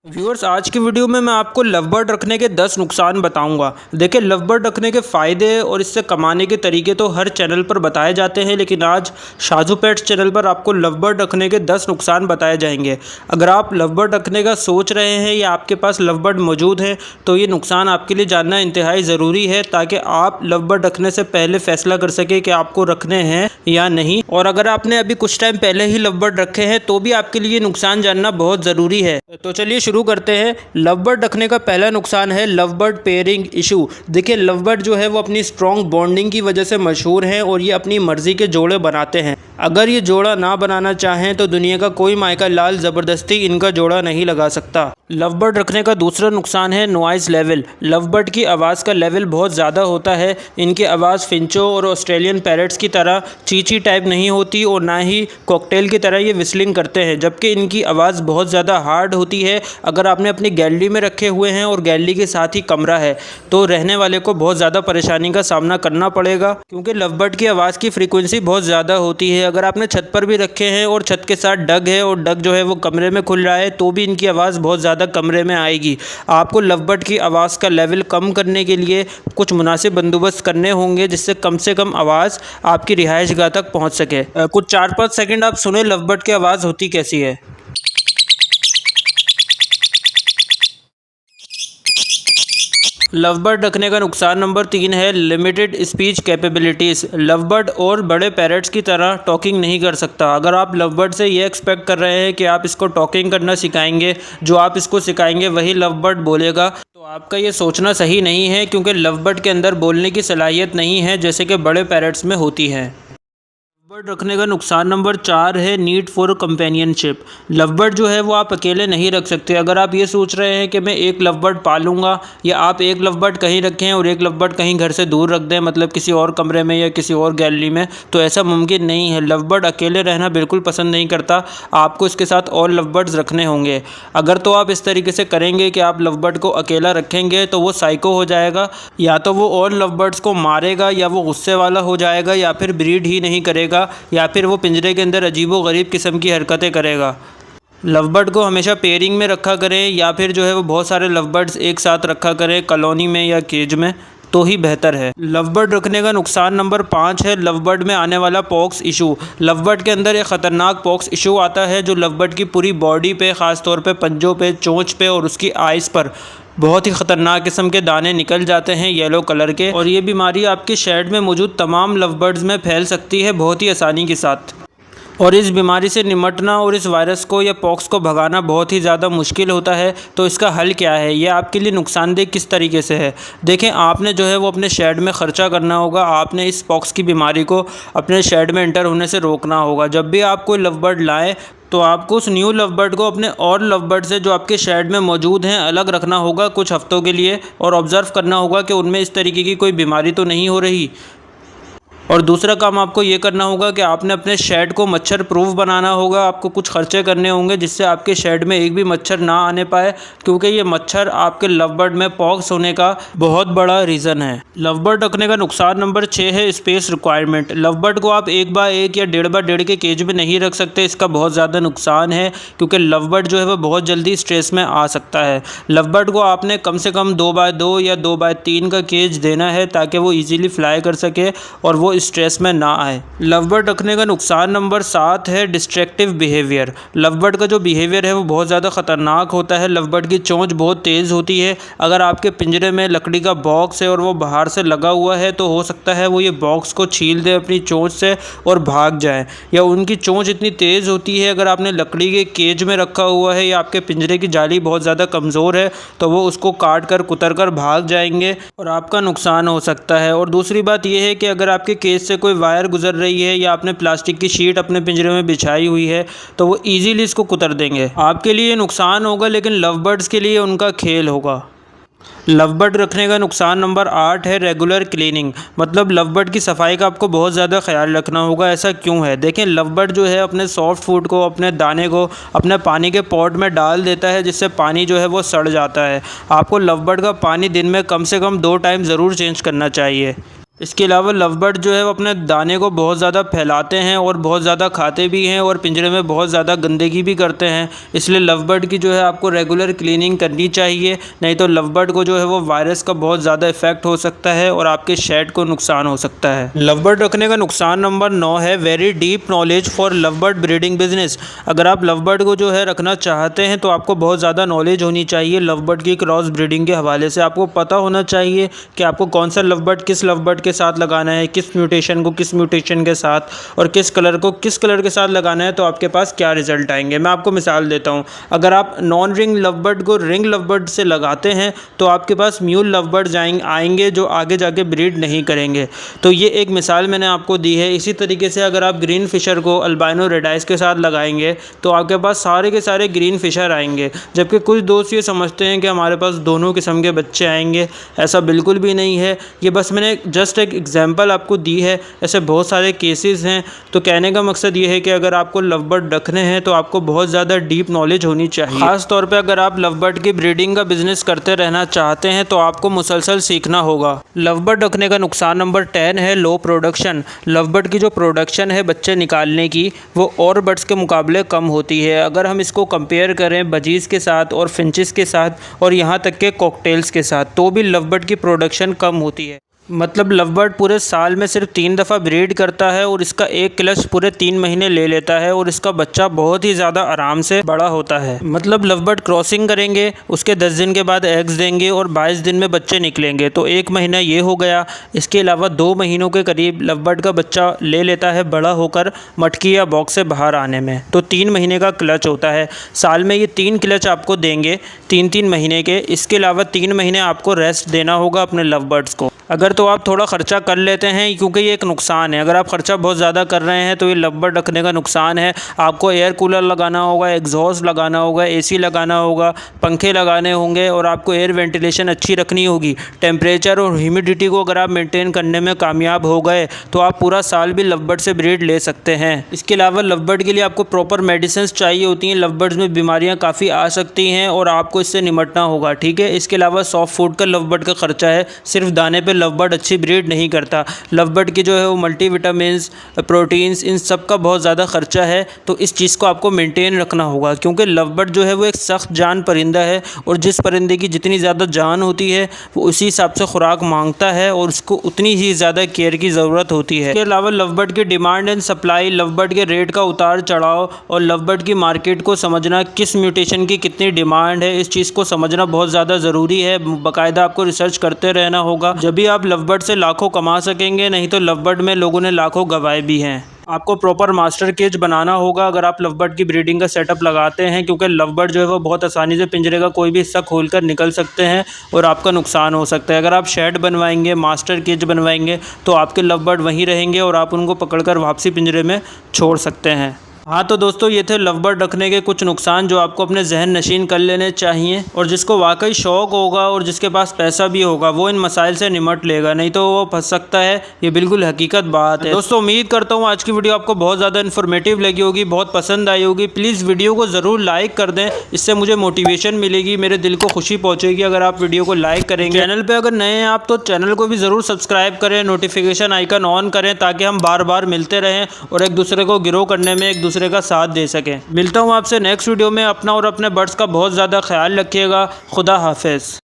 Viewers, आज की video में मैं आपको लव बर्ड रखने के 10 नुकसान बताऊंगा। देखिए, लव बर्ड रखने के फ़ायदे और इससे कमाने के तरीके तो हर चैनल पर बताए जाते हैं, लेकिन आज शाजू पेट्स चैनल पर आपको लव बर्ड रखने के 10 नुकसान बताए जाएंगे। अगर आप लव बर्ड रखने का सोच रहे हैं या आपके पास लव बर्ड मौजूद है तो ये नुकसान आपके लिए जानना इंतहाई ज़रूरी है, ताकि आप लव बर्ड रखने से पहले फैसला कर सके कि आपको रखने हैं या नहीं। और अगर आपने अभी कुछ टाइम पहले ही लव बर्ड रखे हैं तो भी आपके लिए नुकसान जानना बहुत ज़रूरी है। तो चलिए शुरू करते हैं। लव बर्ड रखने का पहला नुकसान है लव बर्ड पेयरिंग इशू। देखिए, लव बर्ड जो है वो अपनी स्ट्रॉन्ग बॉन्डिंग की वजह से मशहूर हैं और ये अपनी मर्जी के जोड़े बनाते हैं। अगर ये जोड़ा ना बनाना चाहें तो दुनिया का कोई मायका लाल ज़बरदस्ती इनका जोड़ा नहीं लगा सकता। लव बर्ड रखने का दूसरा नुकसान है नॉइज़ लेवल। लव बर्ड की आवाज़ का लेवल बहुत ज़्यादा होता है। इनकी आवाज़ फिंचो और ऑस्ट्रेलियन पैरट्स की तरह चीची टाइप नहीं होती और ना ही कॉकटेल की तरह ये विस्लिंग करते हैं, जबकि इनकी आवाज़ बहुत ज़्यादा हार्ड होती है। अगर आपने अपनी गैलरी में रखे हुए हैं और गैलरी के साथ ही कमरा है तो रहने वाले को बहुत ज़्यादा परेशानी का सामना करना पड़ेगा, क्योंकि लव बर्ड की आवाज़ की फ्रीक्वेंसी बहुत ज़्यादा होती है। अगर आपने छत पर भी रखे हैं और छत के साथ डग है और डग जो है वो कमरे में खुल रहा है तो भी इनकी आवाज़ बहुत ज़्यादा कमरे में आएगी। आपको लव बर्ड की आवाज़ का लेवल कम करने के लिए कुछ मुनासिब बंदोबस्त करने होंगे, जिससे कम से कम आवाज़ आपकी रिहाइशगाह तक पहुँच सके। कुछ 4-5 सेकंड आप सुने लव बर्ड की आवाज़ होती कैसी है। लव बर्ड रखने का नुकसान नंबर 3 है limited speech capabilities. Love bird और बड़े पैरट्स की तरह टॉकिंग नहीं कर सकता। अगर आप लव बर्ड से ये एक्सपेक्ट कर रहे हैं कि आप इसको टॉकिंग करना सिखाएंगे, जो आप इसको सिखाएंगे वही लव बर्ड बोलेगा, तो आपका ये सोचना सही नहीं है, क्योंकि लव बर्ड के अंदर बोलने की सलाहियत नहीं है जैसे कि बड़े पैरट्स में होती है। लव बर्ड रखने का नुकसान नंबर 4 है need for companionship. Love bird जो है वो आप अकेले नहीं रख सकते। अगर आप ये सोच रहे हैं कि मैं एक लव बर्ड पालूंगा, या आप एक लव बर्ड कहीं रखें और एक लव बर्ड कहीं घर से दूर रख दें, मतलब किसी और कमरे में या किसी और गैलरी में, तो ऐसा मुमकिन नहीं है। लव बर्ड अकेले रहना बिल्कुल पसंद नहीं करता। आपको इसके साथ और लव बर्ड्स रखने होंगे। अगर तो आप इस तरीके से करेंगे कि आप लव बर्ड को अकेला रखेंगे तो वो साइको हो जाएगा, या तो वो और लव बर्ड्स को मारेगा, या वो गुस्से वाला हो जाएगा, या फिर ब्रीड ही नहीं करेगा, या फिर वो पिंजरे के अंदर अजीबो गरीब किस्म की हरकतें करेगा। लव बर्ड को हमेशा पेयरिंग में रखा करें, या फिर जो है वो बहुत सारे लव बर्ड्स एक साथ रखा करें कॉलोनी में या केज में, तो ही बेहतर है। लव बर्ड रखने का नुकसान नंबर 5 है लव बर्ड में आने वाला पॉक्स इशू। लव बर्ड के अंदर एक ख़तरनाक पॉक्स इशू आता है जो लव बर्ड की पूरी बॉडी पे, ख़ास तौर पे पंजों पे, चोंच पे और उसकी आइज़ पर बहुत ही ख़तरनाक किस्म के दाने निकल जाते हैं येलो कलर के, और ये बीमारी आपके शेड में मौजूद तमाम लव बर्ड्स में फैल सकती है बहुत ही आसानी के साथ। और इस बीमारी से निमटना और इस वायरस को या पॉक्स को भगाना बहुत ही ज़्यादा मुश्किल होता है। तो इसका हल क्या है, ये आपके लिए नुकसानदेह किस तरीके से है। देखें, आपने जो है वो अपने शेड में ख़र्चा करना होगा। आपने इस पॉक्स की बीमारी को अपने शेड में एंटर होने से रोकना होगा। जब भी आप कोई लव बर्ड लाएँ तो आपको उस न्यू लव बर्ड को अपने और लव बर्ड से जो आपके शेड में मौजूद हैं अलग रखना होगा कुछ हफ्तों के लिए, और ऑब्ज़र्व करना होगा कि उनमें इस तरीके की कोई बीमारी तो नहीं हो रही। और दूसरा काम आपको ये करना होगा कि आपने अपने शेड को मच्छर प्रूफ बनाना होगा। आपको कुछ खर्चे करने होंगे जिससे आपके शेड में एक भी मच्छर ना आने पाए, क्योंकि ये मच्छर आपके लव बर्ड में पॉक्स होने का बहुत बड़ा रीज़न है। लव बर्ड रखने का नुकसान नंबर 6 है स्पेस रिक्वायरमेंट। लव बर्ड को आप 1x1 या 1.5x1 के केज में नहीं रख सकते। इसका बहुत ज़्यादा नुकसान है, क्योंकि लव बर्ड जो है वह बहुत जल्दी स्ट्रेस में आ सकता है। लव बर्ड को आपने कम से कम 2x2 या 2x3 का केज देना है, ताकि वो ईज़िली फ्लाई कर सके और वो स्ट्रेस में ना आए। लव बर्ड रखने का नुकसान नंबर 7 है डिस्ट्रैक्टिव बिहेवियर। लव बर्ड का जो बिहेवियर है वो बहुत ज़्यादा ख़तरनाक होता है। लव बर्ड की चोंच बहुत तेज़ होती है। अगर आपके पिंजरे में लकड़ी का बॉक्स है और वो बाहर से लगा हुआ है तो हो सकता है वो ये बॉक्स को छील दे अपनी चोंच से और भाग जाए, या उनकी चोंच इतनी तेज़ होती है अगर आपने लकड़ी के केज में रखा हुआ है या आपके पिंजरे की जाली बहुत ज़्यादा कमज़ोर है तो वो उसको काट कर कुतर कर भाग जाएंगे और आपका नुकसान हो सकता है। और दूसरी बात यह है कि अगर आपके केज से कोई वायर गुजर रही है या आपने प्लास्टिक की शीट अपने पिंजरे में बिछाई हुई है तो वो इजीली इसको कुतर देंगे। आपके लिए नुकसान होगा, लेकिन लव बर्ड्स के लिए उनका खेल होगा। लव बर्ड रखने का नुकसान नंबर 8 है रेगुलर क्लीनिंग। मतलब लव बर्ड की सफाई का आपको बहुत ज़्यादा ख्याल रखना होगा। ऐसा क्यों है, देखें, लव बर्ड जो है अपने सॉफ्ट फूड को, अपने दाने को अपने पानी के पॉट में डाल देता है, जिससे पानी जो है वो सड़ जाता है। आपको लव बर्ड का पानी दिन में कम से कम 2 टाइम ज़रूर चेंज करना चाहिए। इसके अलावा लव बर्ड जो है वो अपने दाने को बहुत ज़्यादा फैलाते हैं और बहुत ज़्यादा खाते भी हैं और पिंजरे में बहुत ज़्यादा गंदगी भी करते हैं। इसलिए लव बर्ड की जो है आपको रेगुलर क्लीनिंग करनी चाहिए, नहीं तो लव बर्ड को जो है वो वायरस का बहुत ज़्यादा इफेक्ट हो सकता है और आपके शेड को नुकसान हो सकता है। लव बर्ड रखने का नुकसान नंबर 9 है very deep knowledge for love bird breeding business. अगर आप लव बर्ड को जो है रखना चाहते हैं तो आपको बहुत ज़्यादा नॉलेज होनी चाहिए लव बर्ड की क्रॉस ब्रीडिंग के हवाले से। आपको पता होना चाहिए कि आपको कौन सा लव बर्ड किस लव बर्ड के साथ लगाना है, किस म्यूटेशन को किस म्यूटेशन के साथ और किस कलर को किस कलर के साथ लगाना है, तो आपके पास क्या रिजल्ट आएंगे। मैं आपको मिसाल देता हूँ, अगर आप नॉन रिंग लव बर्ड को रिंग लव बर्ड से लगाते हैं तो आपके पास म्यूल लव बर्ड आएंगे जो आगे जाके ब्रीड नहीं करेंगे। तो ये एक मिसाल मैंने आपको दी है। इसी तरीके से अगर आप ग्रीन फिशर को अल्बाइनो रेडाइस के साथ लगाएंगे तो आपके पास सारे के सारे ग्रीन फिशर आएंगे। जबकि कुछ दोस्त ये समझते हैं कि हमारे पास दोनों किस्म के बच्चे आएंगे, ऐसा बिल्कुल भी नहीं है। ये बस मैंने जस्ट एक एग्जांपल आपको दी है, ऐसे बहुत सारे केसेस हैं। तो कहने का मकसद ये है कि अगर आपको लव बर्ड रखने हैं तो आपको बहुत ज़्यादा डीप नॉलेज होनी चाहिए। ख़ास तौर पे अगर आप लव बर्ड की ब्रीडिंग का बिजनेस करते रहना चाहते हैं तो आपको मुसलसल सीखना होगा। लव बर्ड रखने का नुकसान नंबर 10 है लो प्रोडक्शन। लव बर्ड की जो प्रोडक्शन है बच्चे निकालने की वो और बर्ड्स के मुकाबले कम होती है। अगर हम इसको कंपेयर करें बजीज़ के साथ और फिंचेस के साथ और यहाँ तक के कॉकटेल्स के साथ, तो भी लव बर्ड की प्रोडक्शन कम होती है। मतलब लव बर्ड पूरे साल में सिर्फ 3 दफ़ा ब्रीड करता है और इसका एक क्लच पूरे 3 महीने ले लेता है और इसका बच्चा बहुत ही ज़्यादा आराम से बड़ा होता है। मतलब लव बर्ड क्रॉसिंग करेंगे, उसके 10 दिन के बाद एग्स देंगे और 22 दिन में बच्चे निकलेंगे, तो 1 महीना ये हो गया। इसके अलावा 2 महीनों के करीब लव बर्ड का बच्चा ले लेता है बड़ा होकर मटकी या बॉक्स से बाहर आने में, तो 3 महीने का क्लच होता है। साल में ये 3 क्लच आपको देंगे 3-3 महीने के। इसके अलावा 3 महीने आपको रेस्ट देना होगा अपने लव बर्ड्स को। अगर तो आप थोड़ा ख़र्चा कर लेते हैं, क्योंकि ये एक नुकसान है, अगर आप ख़र्चा बहुत ज़्यादा कर रहे हैं तो ये लव बर्ड रखने का नुकसान है। आपको एयर कूलर लगाना होगा, एग्जॉस्ट लगाना होगा, एसी लगाना होगा, पंखे लगाने होंगे और आपको एयर वेंटिलेशन अच्छी रखनी होगी। टेम्परेचर और ह्यूमिडिटी को अगर आप मेंटेन करने में कामयाब हो गए तो आप पूरा साल भी लव बर्ड से ब्रीड ले सकते हैं। इसके अलावा लव बर्ड के लिए आपको प्रॉपर मेडिसिन चाहिए होती हैं। लव बर्ड्स में बीमारियाँ काफ़ी आ सकती हैं और आपको इससे निपटना होगा, ठीक है। इसके अलावा सॉफ्ट फूड का लव बर्ड का खर्चा है, सिर्फ दाने पर लव बर्ड अच्छी ब्रीड नहीं करता। लव बर्ड की जो है वो मल्टीविटामिन्स, प्रोटीन्स, इन सब का बहुत ज़्यादा खर्चा है। तो इस चीज़ को आपको मेंटेन रखना होगा, क्योंकि लव बर्ड जो है वो एक सख्त जान परिंदा है और जिस परिंदे की जितनी ज़्यादा जान होती है वो उसी हिसाब से खुराक मांगता है और उसको उतनी ही ज़्यादा केयर की ज़रूरत होती है। इसके अलावा लव बर्ड की demand and supply, love bird के रेट का उतार चढ़ाव और लव बर्ड की मार्केट को समझना, किस म्यूटेशन की कितनी डिमांड है, इस चीज़ को समझना बहुत ज़्यादा ज़रूरी है। बाकायदा आपको रिसर्च करते रहना होगा, जब भी आप लव बर्ड से लाखों कमा सकेंगे, नहीं तो लव बर्ड में लोगों ने लाखों गंवाए भी हैं। आपको प्रॉपर मास्टर केज बनाना होगा अगर आप लव बर्ड की ब्रीडिंग का सेटअप लगाते हैं, क्योंकि लव बर्ड जो है वो बहुत आसानी से पिंजरे का कोई भी हिस्सा खोलकर निकल सकते हैं और आपका नुकसान हो सकता है। अगर आप शेड बनवाएंगे, मास्टर केज बनवाएंगे, तो आपके लव बर्ड वहीं रहेंगे और आप उनको पकड़कर वापसी पिंजरे में छोड़ सकते हैं। हाँ तो दोस्तों, ये थे लव बर्ड रखने के कुछ नुकसान जो आपको अपने जहन नशीन कर लेने चाहिए, और जिसको वाकई शौक़ होगा और जिसके पास पैसा भी होगा वो इन मसाइल से निमट लेगा, नहीं तो वो फंस सकता है। ये बिल्कुल हकीकत बात है। दोस्तों, उम्मीद करता हूँ आज की वीडियो आपको बहुत ज़्यादा इन्फॉर्मेटिव लगी होगी, बहुत पसंद आई होगी। प्लीज़ वीडियो को ज़रूर लाइक कर दें, इससे मुझे मोटिवेशन मिलेगी, मेरे दिल को खुशी पहुँचेगी अगर आप वीडियो को लाइक करेंगे। चैनल पर अगर नए हैं आप तो चैनल को भी ज़रूर सब्सक्राइब करें, नोटिफिकेशन आइकन ऑन करें, ताकि हम बार बार मिलते रहें और एक दूसरे को ग्रो करने में एक दूसरे का साथ दे सकें। मिलता हूँ आपसे नेक्स्ट वीडियो में। अपना और अपने बर्ड्स का बहुत ज़्यादा ख्याल रखिएगा। खुदा हाफिज़।